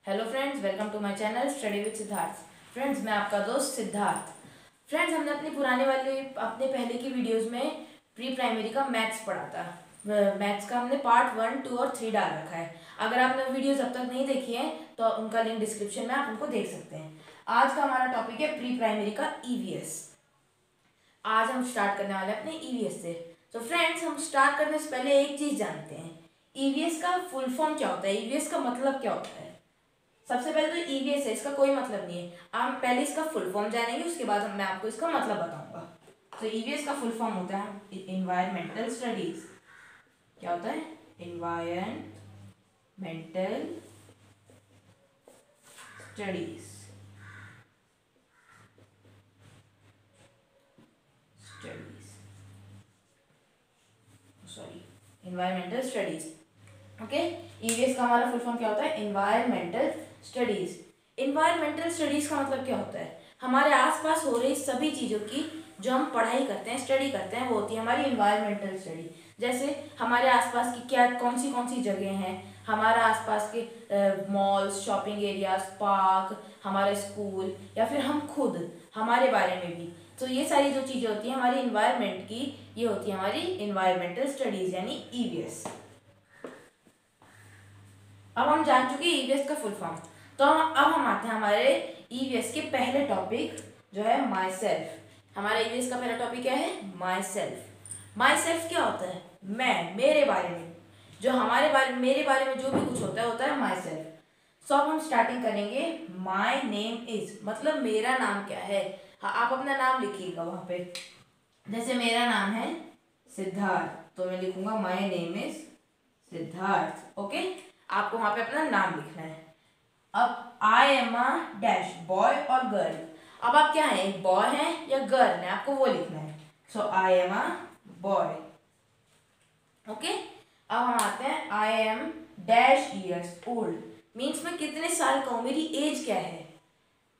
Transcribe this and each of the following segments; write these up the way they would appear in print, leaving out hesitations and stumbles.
Hello friends, welcome to my channel study with Siddharth. Friends, मैं आपका दोस्त सिद्धार्थ। फ्रेंड्स, हमने अपने पहले की वीडियोस में प्री प्राइमरी का मैथ्स पढ़ा था। मैथ्स का हमने पार्ट 1, 2 और 3 डाल रखा है। अगर आपने वीडियोस अब तक नहीं देखी हैं तो उनका लिंक डिस्क्रिप्शन में आप उनको देख सकते हैं। आज का हमारा टॉपिक है प्री प्राइमरी का ईवीएस। आज हम स्टार्ट करने वाले हैं अपने ईवीएस से। तो फ्रेंड्स, हम स्टार्ट करने से पहले एक चीज़ जानते हैं, ईवीएस का फुल फॉर्म क्या होता है, ईवीएस का मतलब क्या होता है। सबसे पहले तो ईवीएस है, इसका कोई मतलब नहीं है। हम पहले इसका फुल फॉर्म जानेंगे, उसके बाद मैं आपको इसका मतलब बताऊंगा। तो ईवीएस का फुल फॉर्म होता है इन्वायरमेंटल स्टडीज। क्या होता है? Environmental studies. Sorry, environmental studies. Okay, EVS का हमारा फुल फॉर्म क्या होता है? Environmental studies. इन्वायरमेंटल स्टडीज का मतलब क्या होता है? हमारे आसपास हो रही सभी चीज़ों की जो हम पढ़ाई करते हैं, स्टडी करते हैं, वो होती है हमारी इन्वायरमेंटल स्टडी। जैसे हमारे आसपास की क्या कौन सी जगह हैं, हमारे आसपास के मॉल्स, शॉपिंग एरियाज, पार्क, हमारे स्कूल, या फिर हम खुद, हमारे बारे में भी। तो ये सारी जो चीज़ें होती हैं हमारी इन्वायरमेंट की, ये होती है हमारी इन्वायरमेंटल स्टडीज यानी ईवीएस। अब हम जान चुके ईवीएस का फुल फॉर्म। तो अब हम आते हैं हमारे ईवीएस के पहले टॉपिक, जो है माई सेल्फ। हमारा ईवीएस का पहला टॉपिक क्या है? My self. माई सेल्फ क्या होता है? मैं, मेरे बारे में। जो मेरे बारे में जो भी कुछ होता है माई सेल्फ। सो अब हम स्टार्टिंग करेंगे। माई नेम इज, मतलब मेरा नाम क्या है। हाँ, आप अपना नाम लिखिएगा वहां पे। जैसे मेरा नाम है सिद्धार्थ, तो मैं लिखूंगा my name is Siddharth. Okay, आपको वहां पे अपना नाम लिखना है। अब आई एम अ डैश, बॉय और गर्ल। अब आप क्या है, एक बॉय है या गर्ल है, आपको वो लिखना है। So I am a boy. Okay, अब हम आते हैं I am dash years old, means मैं कितने साल का हूं, मेरी एज क्या है।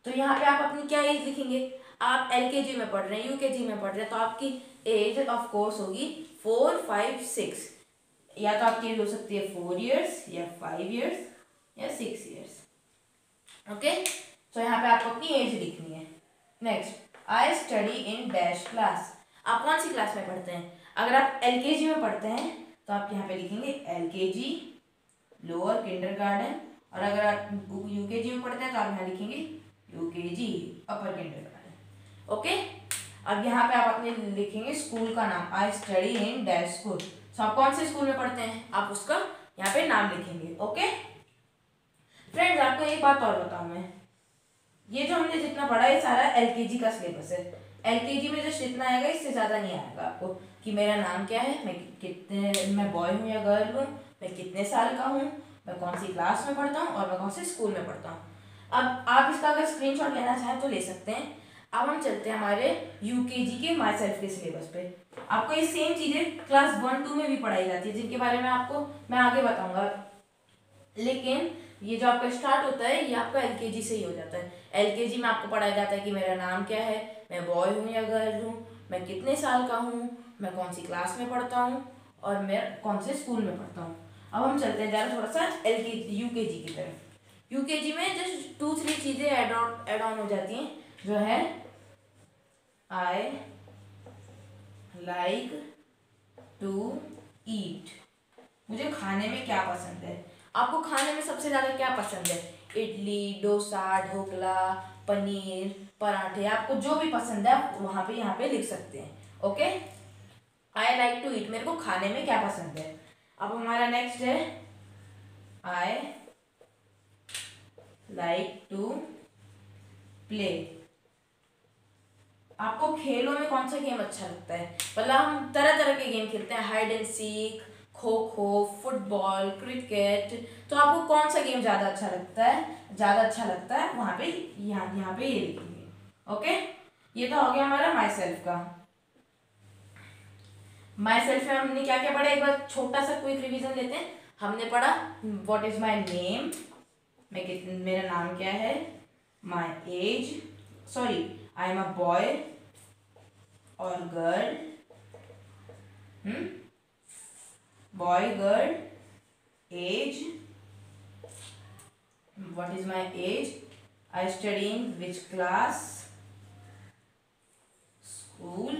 तो यहाँ पे आप अपनी क्या एज लिखेंगे? आप एलकेजी में पढ़ रहे हैं, यूकेजी में पढ़ रहे हैं, तो आपकी एज ऑफ कोर्स होगी 4, 5, 6। या तो आपकी एज हो सकती है 4 ईयर्स या 5 ईयर्स या 6 ईयर्स। ओके, तो यहाँ पे आपको अपनी एज लिखनी है। Next, I study in dash class. आप कौन सी क्लास में पढ़ते हैं? अगर आप एलकेजी में पढ़ते हैं तो आप यहाँ पे लिखेंगे एलकेजी, लोअर किंडरगार्टन। और अगर आप यूकेजी में पढ़ते हैं तो आप यहाँ लिखेंगे यूकेजी, अपर किंडरगार्टन। ओके, अब यहाँ पे आप अपने लिखेंगे स्कूल का नाम, I study in dash school. तो आप कौन से स्कूल में पढ़ते हैं, आप उसका यहाँ पे नाम लिखेंगे। ओके फ्रेंड्स, आपको एक बात और बताऊं मैं, ये जो हमने जितना पढ़ा है सारा एलकेजी का सिलेबस है। एलकेजी में जस्ट इतना आएगा, इससे ज़्यादा नहीं आएगा आपको कि मेरा नाम क्या है, मैं बॉय हूँ या गर्ल हूँ, मैं कितने साल का हूँ, मैं कौन सी क्लास में पढ़ता हूँ और मैं कौन से स्कूल में पढ़ता हूँ। अब आप इसका अगर स्क्रीनशॉट लेना चाहें तो ले सकते हैं। अब हम चलते हैं हमारे यूकेजी के माई सेल्फ के सिलेबस पे। आपको ये सेम चीज़ें क्लास 1, 2 में भी पढ़ाई जाती है, जिनके बारे में आपको मैं आगे बताऊंगा। लेकिन ये जो आपका स्टार्ट होता है ये आपका एलकेजी से ही हो जाता है। एलकेजी में आपको पढ़ाया जाता है कि मेरा नाम क्या है, मैं बॉय हूँ या गर्ल हूँ, मैं कितने साल का हूँ, मैं कौन सी क्लास में पढ़ता हूँ और मैं कौन से स्कूल में पढ़ता हूँ। अब हम चलते हैं ज़रा थोड़ा सा एलकेजी यूकेजी की तरफ। यूकेजी में जस्ट 2-3 चीज़ें एड ऑन हो जाती हैं, जो है आई लाइक टू ईट। मुझे खाने में क्या पसंद है। आपको खाने में सबसे ज़्यादा क्या पसंद है? इडली, डोसा, ढोकला, पनीर, पराठे, आपको जो भी पसंद है आप वहाँ पे यहाँ पे लिख सकते हैं। Okay, I like to eat, मेरे को खाने में क्या पसंद है। अब हमारा नेक्स्ट है आई लाइक टू प्ले। आपको खेलों में कौन सा गेम अच्छा लगता है? मतलब हम तरह तरह के गेम खेलते हैं, hide and seek, kho kho, football, cricket. तो आपको कौन सा गेम ज़्यादा अच्छा लगता है? ज़्यादा अच्छा लगता है वहाँ पे, यहाँ पे ये लिखेंगे। ओके, ये तो हो गया हमारा माई सेल्फ का। माई सेल्फ में हमने क्या क्या पढ़ा, एक बार छोटा सा क्विक रिवीजन लेते हैं। हमने पढ़ा व्हाट इज माई नेम, मेरा नाम क्या है, my age, sorry I am a boy और girl, boy girl, age, What is my age? I study in which class? School.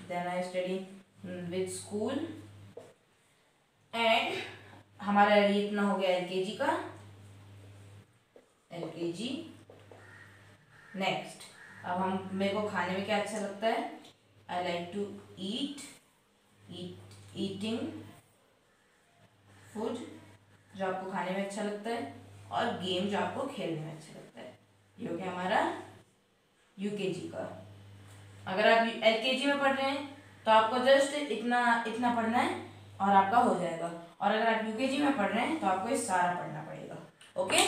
Then I study in which school? And हमारा ये इतना हो गया LKG का, LKG। नेक्स्ट, अब हम मेरे को खाने में क्या अच्छा लगता है? I like to eating food, जो आपको खाने में अच्छा लगता है, और गेम जो आपको खेलने में अच्छा लगता है। ये हो गया हमारा यूकेजी का। अगर आप एलकेजी में पढ़ रहे हैं तो आपको जस्ट इतना इतना पढ़ना है और आपका हो जाएगा, और अगर आप यूकेजी में पढ़ रहे हैं तो आपको ये सारा पढ़ना पड़ेगा। ओके,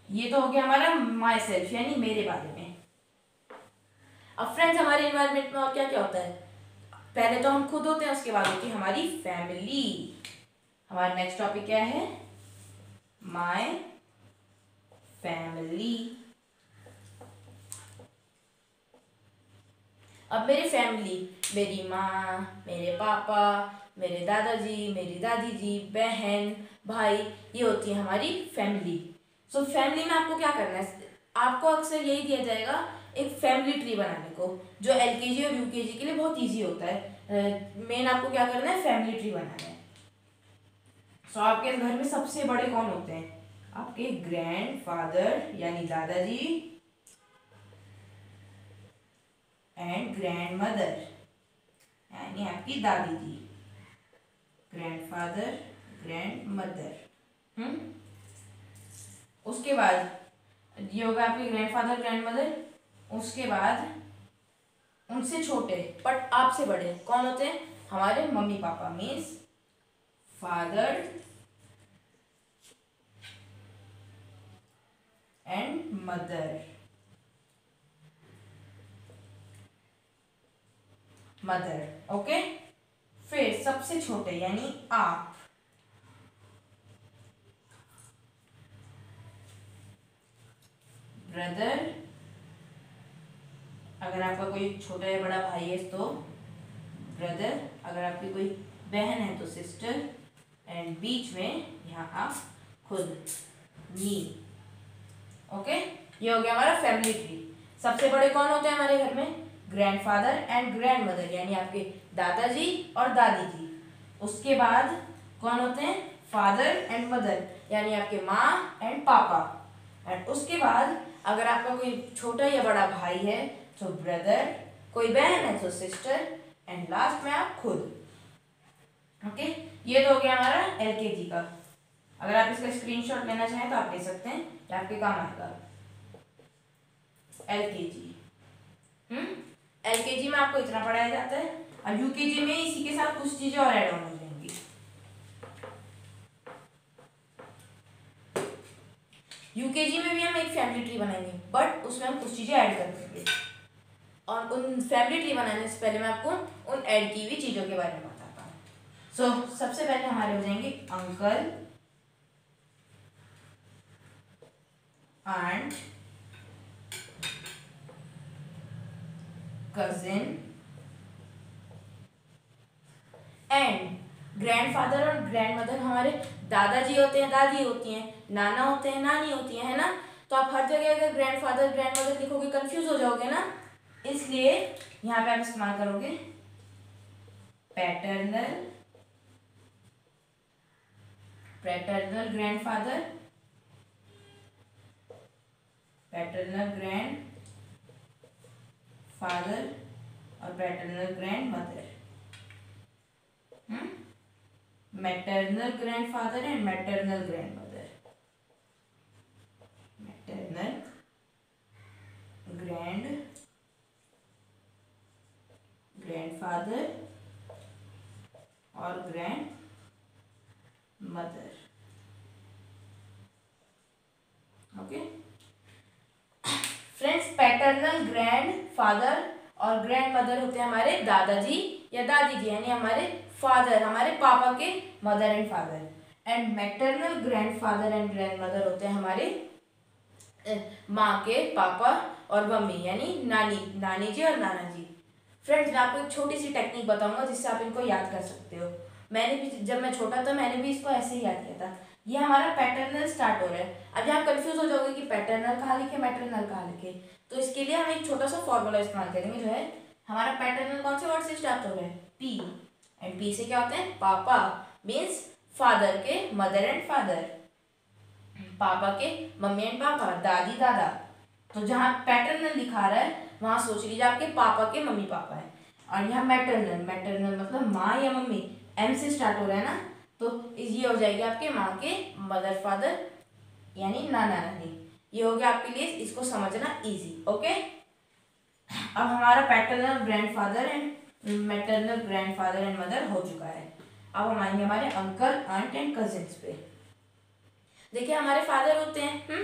ये तो हो गया हमारा माई सेल्फ यानी मेरे बारे में। अब फ्रेंड्स, हमारे एनवायरनमेंट में और क्या क्या होता है? पहले तो हम खुद होते हैं, उसके बाद होती है हमारी फैमिली। हमारा नेक्स्ट टॉपिक क्या है? My family. अब मेरी फैमिली, मेरी माँ, मेरे पापा, मेरे दादाजी, मेरी दादी जी, बहन, भाई, ये होती है हमारी फैमिली। सो फैमिली में आपको क्या करना है? आपको अक्सर यही दिया जाएगा एक फैमिली ट्री बनाने को, जो एलकेजी और यूकेजी के लिए बहुत इजी होता है। मेन आपको क्या करना है? फैमिली ट्री बनाना है। सो आपके घर में सबसे बड़े कौन होते हैं? आपके ग्रैंडफादर यानी दादाजी एंड ग्रैंडमदर यानी आपकी दादी जी। Grandfather, grandmother. उसके बाद ये होगा आपके ग्रैंडफादर, ग्रैंडमदर। उसके बाद उनसे छोटे बट आपसे बड़े कौन होते हैं? हमारे mummy papa, means father and mother. Okay. फिर सबसे छोटे यानी आप, ब्रदर। अगर आपका कोई छोटा या बड़ा भाई है तो ब्रदर, अगर आपकी कोई बहन है तो सिस्टर, एंड बीच में यहाँ आप खुद, मी। ओके, ये हो गया हमारा फैमिली ट्री। सबसे बड़े कौन होते हैं हमारे घर में? ग्रैंडफादर एंड ग्रैंडमदर यानी आपके दादाजी और दादी जी। उसके बाद कौन होते हैं? फादर एंड मदर यानी आपके माँ एंड पापा। एंड उसके बाद अगर आपका कोई छोटा या बड़ा भाई है तो ब्रदर, कोई बहन है तो सिस्टर, एंड लास्ट में आप खुद। ओके, ये तो हो गया हमारा एलकेजी का। अगर आप इसका स्क्रीनशॉट लेना चाहें तो आप ले सकते हैं, ये आपके काम आएगा। एलकेजी एलकेजी में आपको इतना पढ़ाया जाता है, और यूकेजी में इसी के साथ कुछ चीजें और ऐड ऑन हो जाएंगी। यूकेजी में भी हम एक फैमिली ट्री बनाएंगे, बट उसमें हम कुछ चीजें ऐड कर देंगे, और उन फैमिली ट्री बनाने से पहले मैं आपको उन ऐड की हुई चीजों के बारे में बताता हूँ। सो सबसे पहले हमारे हो जाएंगे uncle, aunt, cousin and grandfather और ग्रैंडमदर। हमारे दादाजी होते हैं, दादी होती हैं, नाना होते हैं, नानी होती है ना। तो आप हर जगह अगर ग्रैंडफादर ग्रैंडमदर लिखोगे कंफ्यूज हो जाओगे ना, इसलिए यहाँ पे आप इस्तेमाल करोगे paternal grandfather, paternal grandfather और paternal grandmother. Maternal grandfather and maternal grandmother. Maternal grandfather और grandmother. Okay friends, paternal grandfather और ग्रैंडमदर होते हैं हमारे दादाजी या दादी जी, यानी हमारे फादर, हमारे पापा के mother and father. And maternal grandfather and grandmother होते हैं हमारे माँ के पापा और मम्मी, यानी नानी जी और नाना जी। फ्रेंड्स, मैं आपको एक छोटी सी टेक्निक बताऊंगा जिससे आप इनको याद कर सकते हो। मैंने भी जब मैं छोटा था मैंने भी इसको ऐसे ही याद किया था। ये हमारा पैटर्नल स्टार्ट हो रहा है। अब यहाँ कंफ्यूज हो जाओगे कि पैटर्नल कहाँ लिखे, मैटरनल कहाँ लिखे, तो इसके लिए हम एक छोटा सा फॉर्मूला इस्तेमाल करेंगे, जो है हमारा पैटर्नल कौन से वर्ड से स्टार्ट हो रहा है, पी, एंड पी से क्या होते हैं, पापा, मीन्स फादर के मदर एंड फादर, पापा के मम्मी एंड पापा, दादी दादा। तो जहाँ पैटर्नल दिखा रहा है वहां सोच लीजिए आपके पापा के मम्मी पापा है, और यहाँ मैटरनल, मैटरनल मतलब माँ या मम्मी, एम से स्टार्ट हो रहा है ना, तो ये हो जाएगी आपके माँ के मदर फादर यानी नाना नानी। ये हो गया आपके लिए इसको समझना इजी। ओके, अब हमारा paternal grandfather and maternal grandfather and mother हो चुका है। अब हम आएंगे हमारे अंकल आंट एंड कजिन्स पे। देखिए हमारे फादर होते हैं,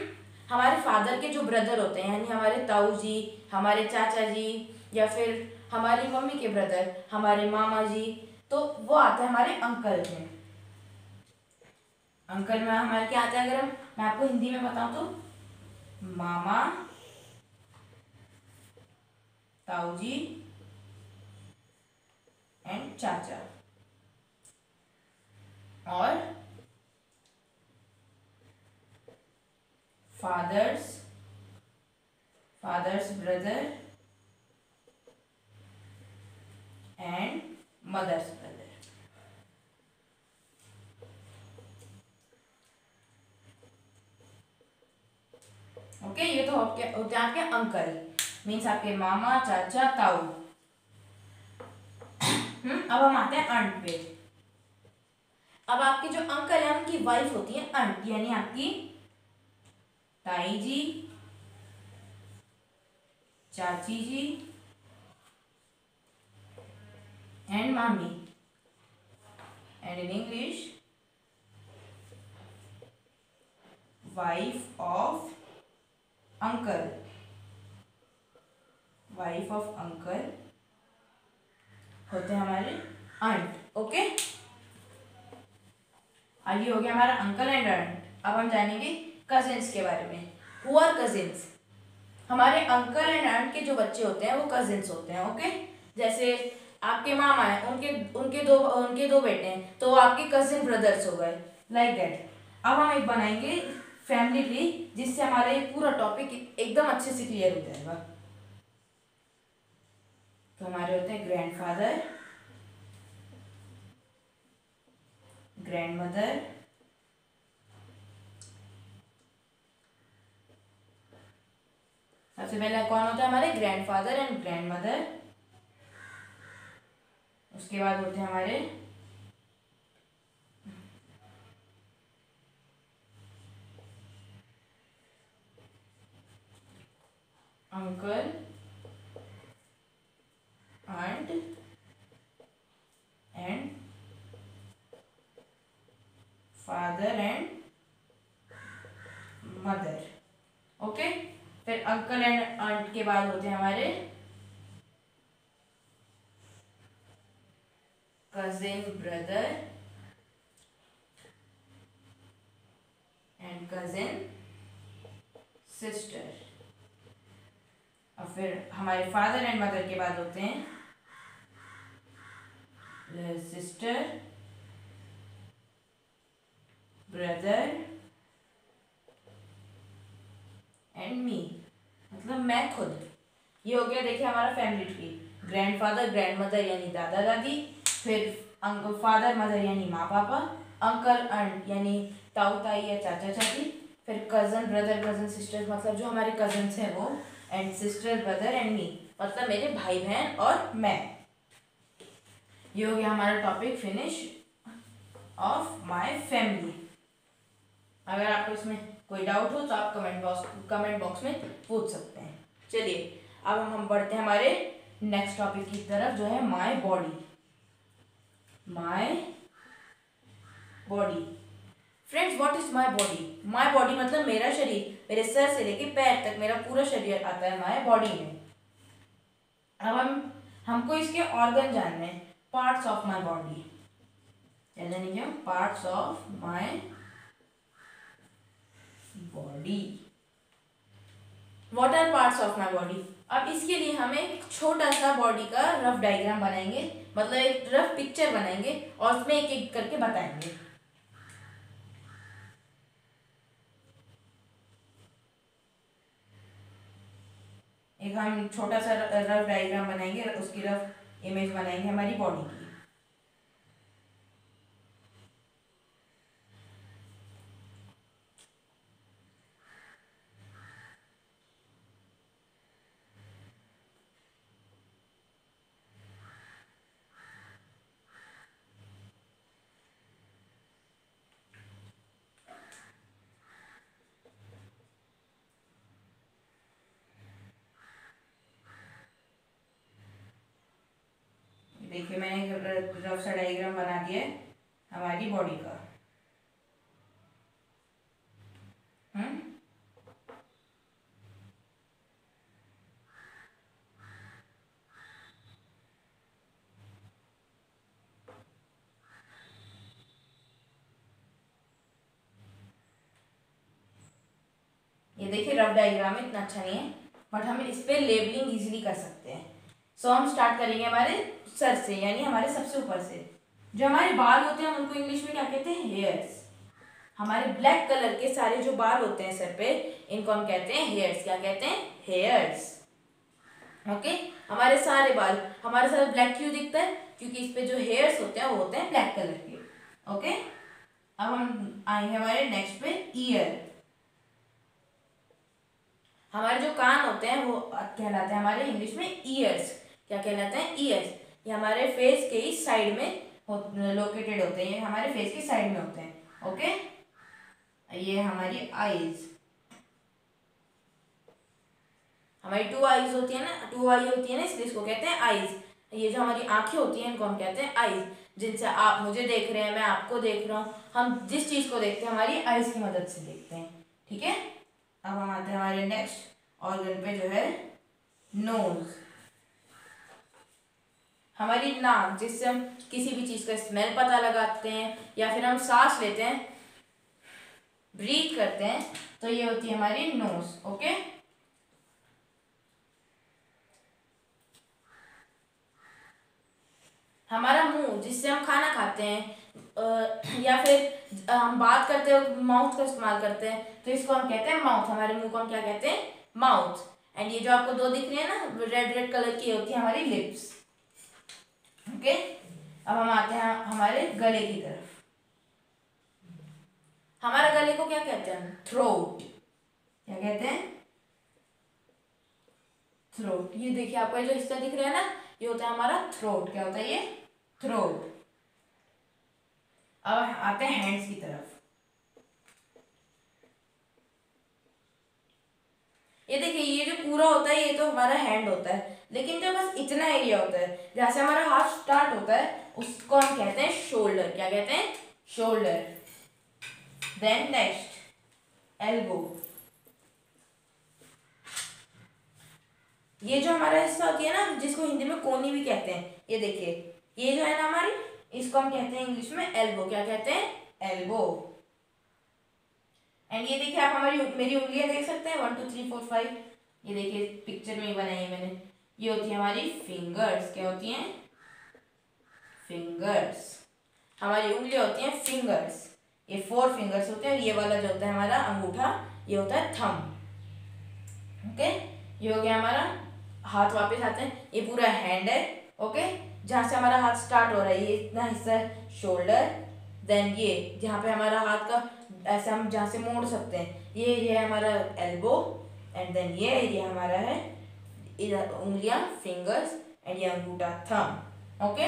हमारे फादर के जो ब्रदर होते हैं, यानी हमारे ताऊ जी, हमारे चाचा जी, या फिर हमारी मम्मी के ब्रदर, हमारे मामा जी, तो वो आते हैं हमारे अंकल में। अंकल में हमारे क्या आता है, अगर मैं आपको हिंदी में बताऊं तो मामा, ताऊ जी एंड चाचा, और father's brother and mother's brother. Okay, ये तो होते हैं आपके अंकल, मीन्स आपके मामा, चाचा, ताऊ। अब हम आते हैं आंट पे। अब आपके जो अंकल है उनकी वाइफ होती है आंट, यानी आपकी ताई जी, चाची जी एंड मामी, and in English wife of uncle, wife of uncle होते हैं हमारे आंट। ओके, अब ये हो गया हमारा अंकल एंड आंट। अब हम जानेंगे कजिन्स के बारे में। Who are cousins? हमारे अंकल एंड आंट के जो बच्चे होते हैं वो कजिन्स होते हैं। ओके, जैसे आपके मामा है, उनके दो बेटे हैं, तो वो आपके कजिन ब्रदर्स हो गए, लाइक दैट। अब हम एक बनाएंगे फैमिली ट्री, जिससे हमारा ये पूरा टॉपिक एकदम अच्छे से क्लियर हो जाएगा। तो हमारे होते हैं ग्रैंडफादर, ग्रैंडमदर, सबसे पहले कौन होता है हमारे ग्रैंडफादर एंड ग्रैंडमदर। उसके बाद होते हैं हमारे uncle, aunt and father and mother. Okay, फिर अंकल एंड आंट के बाद होते हैं हमारे cousin brother and cousin sister. और फिर हमारे फादर एंड मदर के बाद होते हैं सिस्टर, ब्रदर एंड मी, मतलब मैं खुद। ये हो गया देखिए हमारा फैमिली ट्री। ग्रैंडफादर ग्रैंडमदर यानी दादा दादी, फिर अंकल फादर मदर यानी माँ पापा, अंकल आंट यानी ताऊ ताई या चाचा चाची, फिर कजन ब्रदर कजन सिस्टर मतलब जो हमारे कजन्स हैं वो, and sister brother and me मतलब मेरे भाई बहन और मैं। ये हो गया हमारा topic finish off my family. अगर आपको इसमें कोई डाउट हो तो आप कमेंट बॉक्स में पूछ सकते हैं। चलिए अब हम बढ़ते हैं हमारे नेक्स्ट टॉपिक की तरफ, जो है my body. My body friends, what is my body? My body मतलब मेरा शरीर, मेरे सर से लेके पैर तक मेरा पूरा शरीर आता है माय बॉडी में। अब हमको इसके ऑर्गन जानने हैं, पार्ट्स ऑफ माय बॉडी। जाने क्या parts of my body. What are parts of my body? अब इसके लिए हमें एक छोटा सा बॉडी का रफ डायग्राम बनाएंगे, मतलब एक रफ पिक्चर बनाएंगे और उसमें एक एक करके बताएंगे। एक हम छोटा सा रफ डायग्राम बनाएंगे, उसकी रफ इमेज बनाएंगे हमारी बॉडी की। देखिए मैंने रफ सा डायग्राम बना दिया है हमारी बॉडी का। ये देखिए रफ डायग्राम इतना अच्छा नहीं है, बट हम इस पे लेबलिंग इजीली कर सकते हैं। सो हम स्टार्ट करेंगे हमारे सर से, यानी हमारे सबसे ऊपर से। जो हमारे बाल होते हैं उनको इंग्लिश में क्या कहते हैं? हेयर्स। हमारे ब्लैक कलर के सारे जो बाल होते हैं सर पे, इनको हम कहते हैं हेयर्स। क्या कहते हैं? हेयर्स। ओके, हमारे सारे बाल, हमारे सारे ब्लैक क्यों दिखता है? क्योंकि इस पे जो हेयर्स होते हैं वो होते हैं ब्लैक कलर के। ओके, अब हम आएंगे हमारे नेक्स्ट पे, ईयर। हमारे जो कान होते हैं वो कहलाते हैं हमारे इंग्लिश में ईयर्स। क्या कहलाते हैं? ईयर्स। ये हमारे फेस के ही साइड में लोकेटेड होते हैं, ये हमारे फेस के साइड में होते हैं। ओके, ये हमारी आईज, हमारी टू आईज होती है ना, टू आई होती है ना, इसलिए इसको कहते हैं आईज। ये जो हमारी आंखें होती हैं इनको हम कहते हैं आईज, जिनसे आप मुझे देख रहे हैं, मैं आपको देख रहा हूँ। हम जिस चीज को देखते हैं हमारी आईज की मदद से देखते हैं। ठीक है, अब हम आते हैं हमारे नेक्स्ट ऑर्गन पे, जो है नोज। हमारी नाक, जिससे हम किसी भी चीज का स्मेल पता लगाते हैं या फिर हम सांस लेते हैं, ब्रीथ करते हैं, तो ये होती है हमारी नोज। ओके, हमारा मुंह, जिससे हम खाना खाते हैं या फिर हम बात करते हैं माउथ का इस्तेमाल करते हैं, तो इसको हम कहते हैं माउथ। हमारे मुंह को हम क्या कहते हैं? माउथ। एंड ये जो आपको दो दिख रही है ना रेड रेड कलर की, होती है हमारी लिप्स। ओके, अब हम आते हैं हमारे गले की तरफ। हमारे गले को क्या कहते हैं? थ्रोट। क्या कहते हैं? थ्रोट। ये देखिए आपको जो हिस्सा दिख रहा है ना, ये होता है हमारा थ्रोट। क्या होता है ये? थ्रोट। अब आते हैं हैंड्स की तरफ। ये देखिए ये जो पूरा होता है ये तो हमारा हैंड होता है, लेकिन जो बस इतना एरिया होता है जहाँ से हमारा हाथ स्टार्ट होता है उसको हम कहते हैं शोल्डर। क्या कहते हैं? शोल्डर। Then next elbow. ये जो हमारा हिस्सा होती है ना, जिसको हिंदी में कोनी भी कहते हैं, ये देखिए ये जो है ना हमारी, इसको हम कहते हैं इंग्लिश में एल्बो। क्या कहते हैं? एल्बो। एंड ये देखिए आप हमारी मेरी उंगलियां देख सकते हैं, 1 2 3 4 5। ये देखिए पिक्चर में बनाई है मैंने, ये होती है हमारी फिंगर्स। क्या होती हैं? फिंगर्स। हमारी उंगलियां होती हैं फिंगर्स। ये 4 फिंगर्स होते हैं, और ये वाला जो होता है हमारा अंगूठा, ये होता है थंब। ओके, ये हो गया हमारा हाथ। वापस आते हैं, ये पूरा हैंड है। ओके, जहाँ से हमारा हाथ स्टार्ट हो रहा है ये इतना हिस्सा है शोल्डर। देन ये जहाँ पे हमारा हाथ का ऐसे हम जहाँ से मोड़ सकते हैं, ये है हमारा एल्बो। एंड देन ये हमारा है इधर उंगलियां फिंगर्स, एंड ये अंगूठा थंब। ओके,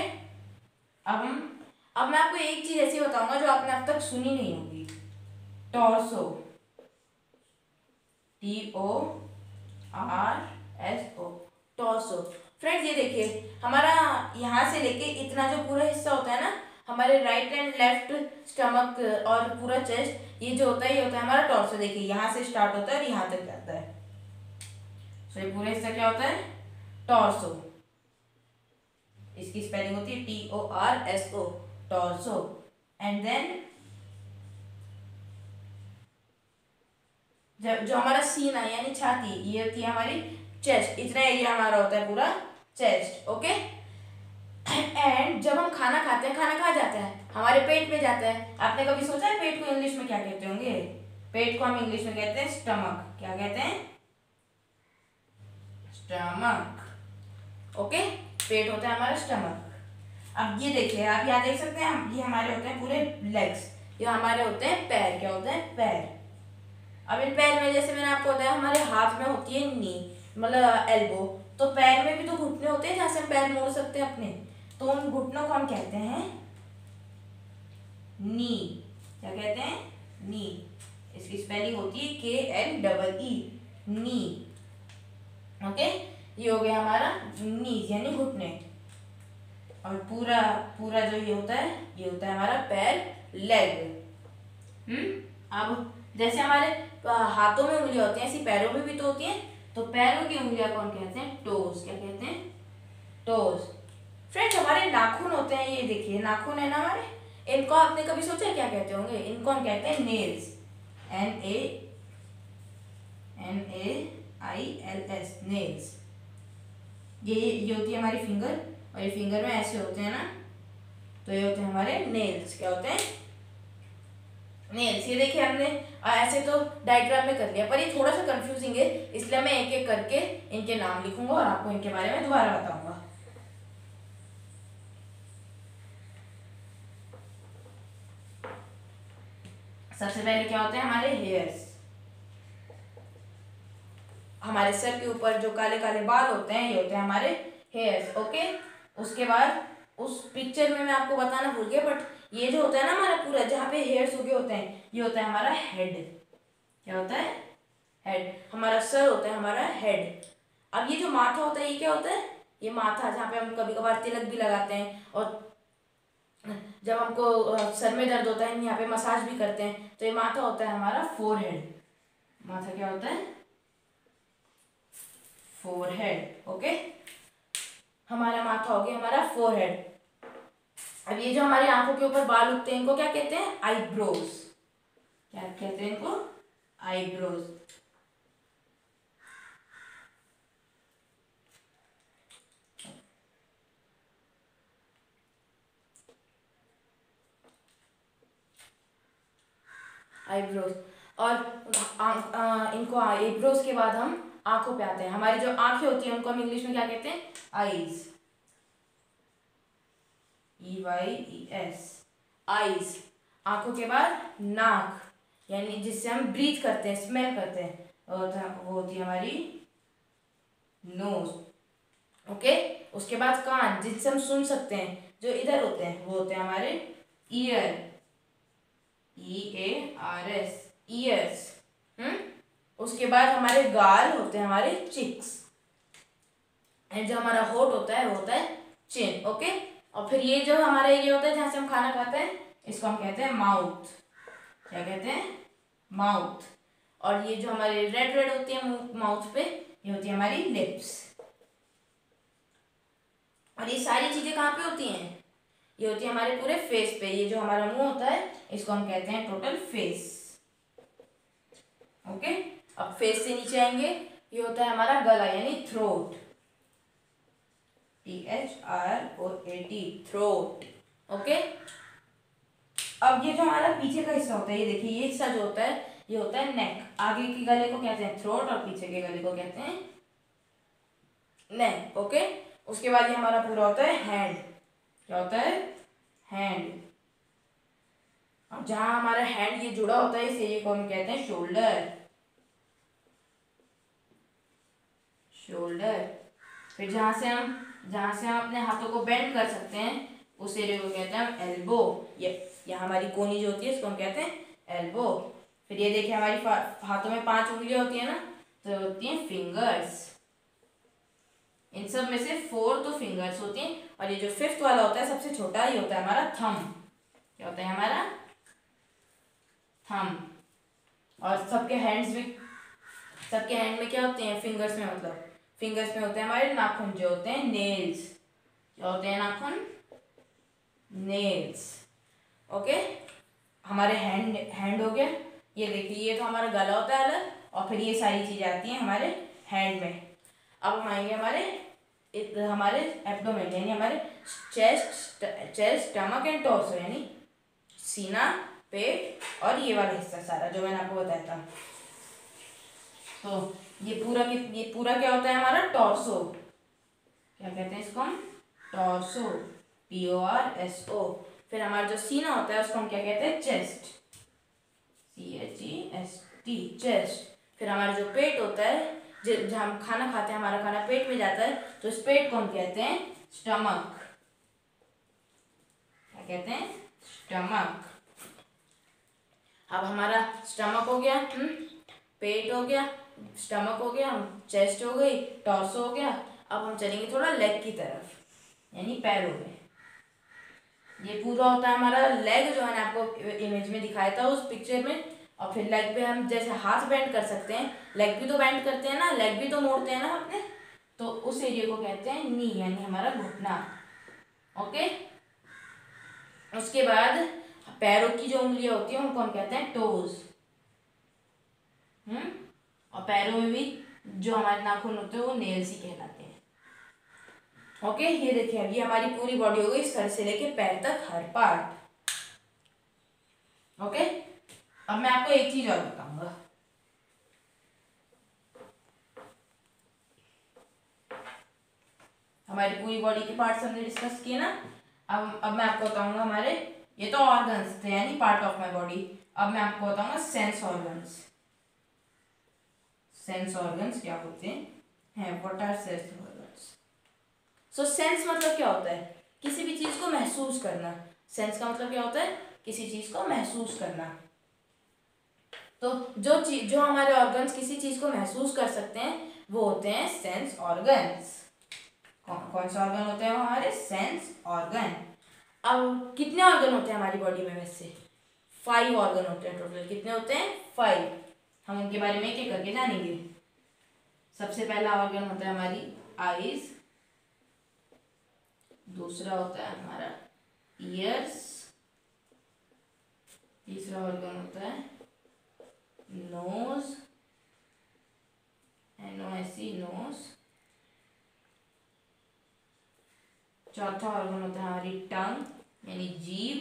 अब मैं आपको एक चीज ऐसी बताऊंगा जो आपने अब तक सुनी नहीं होगी। टॉर्सो। TORSO, torso. फ्रेंड्स ये देखिए हमारा यहाँ से लेके इतना जो पूरा हिस्सा होता है ना, हमारे राइट एंड लेफ्ट स्टमक और पूरा चेस्ट, ये जो होता है ये होता है हमारा टॉर्सो। देखिए यहाँ से स्टार्ट होता है और यहाँ तक जाता है। सो ये पूरा हिस्सा क्या होता है? टॉर्सो। इसकी स्पेलिंग होती है TORSO, टॉर्सो। एंड देन जब जो हमारा सीना यानी छाती, ये होती है हमारी चेस्ट। इतना एरिया हमारा होता है पूरा चेस्ट। ओके, एंड जब हम खाना खाते हैं, खाना कहाँ जाता है? हमारे पेट में जाता है। आपने कभी सोचा है पेट को इंग्लिश में क्या कहते होंगे? पेट को हम इंग्लिश में कहते हैं स्टमक। क्या कहते हैं? स्टमक। ओके, पेट होता है हमारा स्टमक। अब ये देखिए, आप यहाँ देख सकते हैं, ये हमारे होते हैं पूरे लेग्स, ये हमारे होते हैं पैर। क्या होते हैं? पैर। अब इन पैर में जैसे मैंने आपको बताया, हमारे हाथ में होती है नी, मतलब एल्बो, तो पैर में भी तो घुटने होते हैं जहाँ से हम पैर मोड़ सकते हैं अपने, तो उन घुटनों को हम कहते हैं नी। क्या कहते हैं? नी। इसकी स्पेलिंग होती है KNEE, नी। ओके, ये हो गया हमारा नीज यानी घुटने। और पूरा पूरा जो ये होता है हमारा पैर, लेग। अब जैसे हमारे हाथों में उंगलियां होती हैं, ऐसी पैरों में भी तो होती हैं, तो पैरों की उंगलियां कौन कहते हैं? टोज। क्या कहते हैं? टोज। फ्रेंड्स, हमारे नाखून होते हैं, ये देखिए नाखून है ना हमारे, इनको आपने कभी सोचा क्या कहते होंगे? इनको हम कहते हैं नेल्स। NAILS, nails. ये होती है हमारी फिंगर, और ये फिंगर में ऐसे होते हैं ना, तो ये होते हैं हमारे नेल्स। क्या होते हैं? नेल्स। ये देखिए हमने ऐसे तो डायग्राम में कर लिया, पर ये थोड़ा सा कंफ्यूजिंग है, इसलिए मैं एक एक करके इनके नाम लिखूंगा और आपको इनके बारे में दोबारा बताऊंगा। सबसे पहले क्या होते हैं हमारे हेयर्स। हमारे सर के ऊपर जो काले काले बाल होते हैं, ये होते हैं हमारे हेयर्स। ओके, उसके बाद उस पिक्चर में मैं आपको बताना भूल गया, बट ये जो होता है ना हमारा पूरा, जहाँ पे हेयर्स उगे होते हैं, ये होता है हमारा हेड। क्या होता है? हेड। हमारा सर होता है हमारा हेड। अब ये जो माथा होता है, ये क्या होता है? ये माथा, जहाँ पे हम कभी कभार तिलक भी लगाते हैं, और जब हमको सर में दर्द होता है, यहाँ पे मसाज भी करते हैं, तो ये माथा होता है हमारा फोरहेड। माथा क्या होता है? फोरहेड। ओके, हमारा माथा हो गया हमारा फोरहेड। अब ये जो हमारी आंखों के ऊपर बाल उगते हैं, इनको क्या कहते हैं? आईब्रोज। क्या कहते हैं इनको? आईब्रोज। आईब्रोज। और इनको आईब्रोज के बाद हम आंखों पे आते हैं। हमारी जो आंखें होती हैं, उनको हम इंग्लिश में क्या कहते हैं? आईज। EYES, eyes. आंखों के बाद नाक, यानी जिससे हम ब्रीथ करते हैं, स्मेल करते हैं, वो होती है हमारी नोज। ओके, उसके बाद कान, जिससे हम सुन सकते हैं, जो इधर होते हैं, वो होते हैं हमारे ईयर। EARS, years. उसके बाद हमारे गाल होते हैं हमारे चिक्स, एंड जो हमारा होठ होता है वो होता है चिन। ओके, और फिर ये जो हमारा एरिया होता है जहाँ से हम खाना खाते हैं, इसको हम कहते हैं माउथ। क्या कहते हैं? माउथ। और ये जो हमारे रेड रेड होती है माउथ पे, ये होती है हमारी लिप्स। और ये सारी चीजें कहाँ पे होती हैं? ये होती है हमारे पूरे फेस पे। ये जो हमारा मुंह होता है, इसको हम कहते हैं टोटल फेस। ओके, अब फेस से नीचे आएंगे, ये होता है हमारा गला यानी थ्रोट। THROAT, throat. ओके, अब ये जो हमारा पीछे का हिस्सा होता है, ये देखिए, ये हिस्सा जो होता है, ये होता है नेक। आगे के गले को कहते हैं थ्रोट, और पीछे के गले को कहते हैं नेक। ओके, उसके बाद ये हमारा पूरा होता है हैंड। क्या होता है? हैंड। अब जहां हमारा हैंड ये जुड़ा होता है, इस एरिया को हम कहते हैं शोल्डर। शोल्डर। फिर जहां से हम अपने हाथों को बेंड कर सकते हैं, उस एरिया को कहते हैं हम एल्बो। ये हमारी कोनी जो होती है, इसको हम कहते हैं एल्बो। फिर ये देखिए, हमारी हाथों में 5 उंगलियां होती है ना, तो होती हैं फिंगर्स। इन सब में से 4 तो फिंगर्स होती हैं, और ये जो 5th वाला होता है, सबसे छोटा, ये होता है हमारा थंब। क्या होता है हमारा? थंब। और सबके हैंड में क्या होते हैं? फिंगर्स में, मतलब फिंगर्स में होते हैं हमारे नाखून, जो होते हैं नेल्स। क्या होते हैं नाखून? नेल्स। ओके, हमारे हैंड हो गया। ये देखिए, ये तो हमारा गला होता है अलग, और फिर ये सारी चीजें आती हैं हमारे हैंड में। अब हम आएंगे हमारे एब्डोमेन, यानी हमारे चेस्ट, स्टमक एंड टॉर्सो, यानी सीना, पेट, और ये वाला हिस्सा सारा जो मैंने आपको बताया था। तो ये पूरा क्या होता है हमारा टॉर्सो, क्या कहते हैं इसको हम, टॉर्सो, TORSO। फिर हमारा जो सीना होता है उसको हम क्या कहते हैं, चेस्ट, CHEST, चेस्ट। फिर हमारा जो पेट होता है, जब हम खाना खाते हैं हमारा खाना पेट में जाता है, तो इस पेट को हम कहते हैं स्टमक, क्या कहते हैं, स्टमक। अब हमारा स्टमक हो गया, पेट हो गया, स्टमक हो गया, चेस्ट हो गई, टॉर्सो हो गया। अब हम चलेंगे थोड़ा लेग की तरफ, यानी पैरों में। ये पूरा होता है हमारा लेग, जो मैंने आपको इमेज में दिखाया था उस पिक्चर में। और फिर लेग पे हम जैसे हाथ बेंड कर सकते हैं, लेग भी तो बेंड करते हैं ना, लेग भी तो मोड़ते हैं ना अपने, तो उस एरिया को कहते हैं नी, यानी हमारा घुटना। ओके, उसके बाद पैरों की जो उंगलियां होती हैं उनको हम कहते हैं टोज। और पैरों में भी जो हमारे नाखून होते हैं वो नेल्स ही कहलाते हैं। ओके, ये देखिए अब ये हमारी पूरी बॉडी हो गई, सर से लेके पैर तक हर पार्ट। ओके, अब मैं आपको एक चीज और बताऊंगा। हमारी पूरी बॉडी के पार्ट्स हमने डिस्कस किए ना। अब मैं आपको बताऊंगा हमारे, ये तो ऑर्गन्स थे यानी पार्ट ऑफ माय बॉडी। अब मैं आपको बताऊंगा सेंस ऑर्गन्स। सेंस ऑर्गन्स क्या होते हैं, what are sense organs. So sense मतलब क्या होता है, किसी भी चीज को महसूस करना। सेंस का मतलब क्या होता है, किसी चीज को महसूस करना। तो जो हमारे ऑर्गन्स किसी चीज को महसूस कर सकते हैं वो होते हैं सेंस ऑर्गन्स। कौन से ऑर्गन होते हैं हमारे, सेंस ऑर्गन। अब कितने ऑर्गन होते हैं हमारी बॉडी में, वैसे 5 ऑर्गन होते हैं टोटल। कितने होते हैं, 5। हम उनके बारे में एक एक करके जानेंगे। सबसे पहला ऑर्गन होता है हमारी आईज, दूसरा होता है हमारा ईयर्स, तीसरा ऑर्गन होता है नोज, NOSE, नोज। चौथा ऑर्गन होता है हमारी टंग यानी जीभ,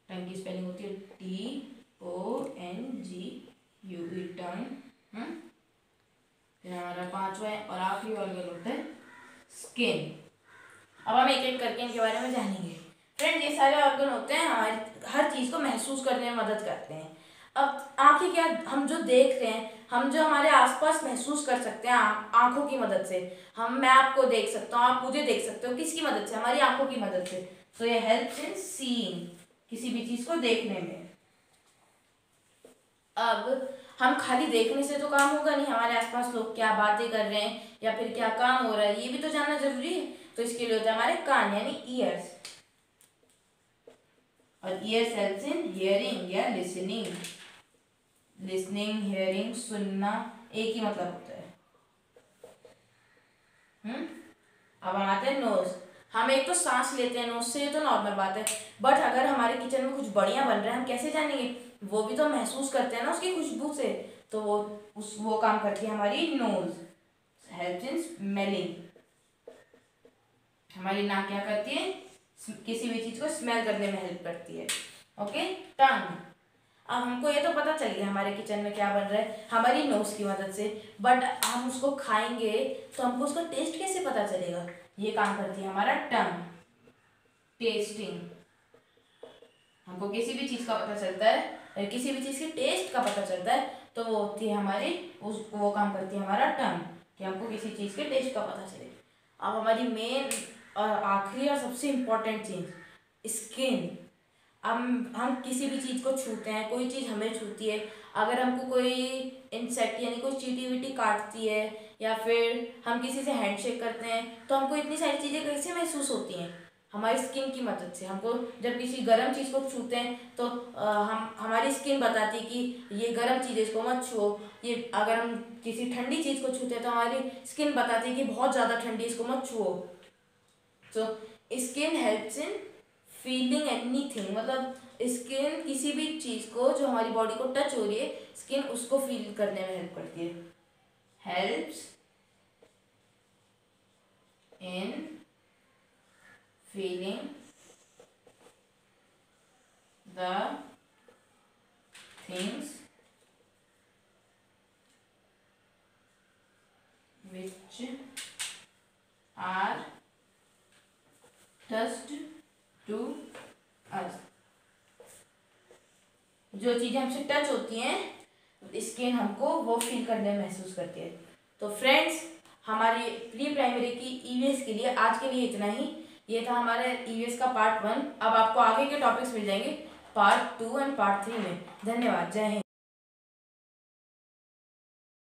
टंग की स्पेलिंग होती है TONGUE, टंग। फिर हमारा पांचवा और आखिरी ऑर्गन होता है स्किन। अब हम एक एक करके इनके बारे में जानेंगे। फ्रेंड, ये सारे ऑर्गन होते हैं हमारी हर चीज को महसूस करने में मदद करते हैं। अब आंखें क्या, हम जो देख रहे हैं, हम जो हमारे आसपास महसूस कर सकते हैं आंखों की मदद से। मैं आपको देख सकता हूँ, आप मुझे देख सकते हो, किसकी मदद से, हमारी आंखों की मदद से। सो ये हेल्प्स इन सीइंग, किसी भी चीज को देखने में। अब हम खाली देखने से तो काम होगा नहीं, हमारे आसपास लोग क्या बातें कर रहे हैं या फिर क्या काम हो रहा है ये भी तो जानना जरूरी है। तो इसके लिए होता है हमारे कान यानी ईयर्स। और ईयर्स हेल्प्स इन हियरिंग या लिसनिंग। लिसनिंग, हियरिंग, सुनना एक ही मतलब होता है। अब हम आते हैं नोज। हम एक तो सांस लेते हैं नोज से, ये तो नॉर्मल बात है। बट अगर हमारे किचन में कुछ बढ़िया बन रहा है हम कैसे जानेंगे, वो भी तो महसूस करते हैं ना उसकी खुशबू से। तो वो काम करती है हमारी नोज, हेल्प्स इन स्मेलिंग। हमारी नाक क्या करती है, किसी भी चीज को स्मेल करने में हेल्प करती है। ओके, टंग। अब हमको ये तो पता चल गया हमारे किचन में क्या बन रहा है हमारी नोज की मदद से। बट हम उसको खाएंगे तो हमको उसका टेस्ट कैसे पता चलेगा, ये काम करती है हमारा टंग, टेस्टिंग। हमको किसी भी चीज का पता चलता है, किसी भी चीज के टेस्ट का पता चलता है, तो वो होती है हमारी वो काम करती है हमारा टंग, कि हमको किसी चीज के टेस्ट का पता चले। अब हमारी मेन और आखिरी और सबसे इम्पोर्टेंट चीज, स्किन। हम किसी भी चीज को छूते हैं, कोई चीज हमें छूती है, अगर हमको कोई इंसेक्ट यानी कोई चींटी वीटी काटती है या फिर हम किसी से हैंडशेक करते हैं, तो हमको इतनी सारी चीजें कैसे महसूस होती हैं, हमारी स्किन की मदद से। हमको जब किसी गर्म चीज को छूते हैं तो हमारी स्किन बताती है कि ये गर्म चीज है, इसको मत छुओ। ये अगर हम किसी ठंडी चीज को छूते हैं तो हमारी स्किन बताती है कि बहुत ज्यादा ठंडी, इसको मत छुओ। तो skin helps in feeling anything, मतलब स्किन किसी भी चीज को जो हमारी बॉडी को टच हो रही है, स्किन उसको फील करने में हेल्प करती है। Helps in feeling the things which are touched to us। जो चीजें हमसे टच होती हैं स्किन हमको वो फील करने महसूस करती है। तो फ्रेंड्स हमारी प्री प्राइमरी की ईवीएस के लिए आज के लिए इतना ही। ये था हमारे ईवीएस का पार्ट 1। अब आपको आगे के टॉपिक्स मिल जाएंगे पार्ट 2 एंड पार्ट 3 में। धन्यवाद। जय हिंद।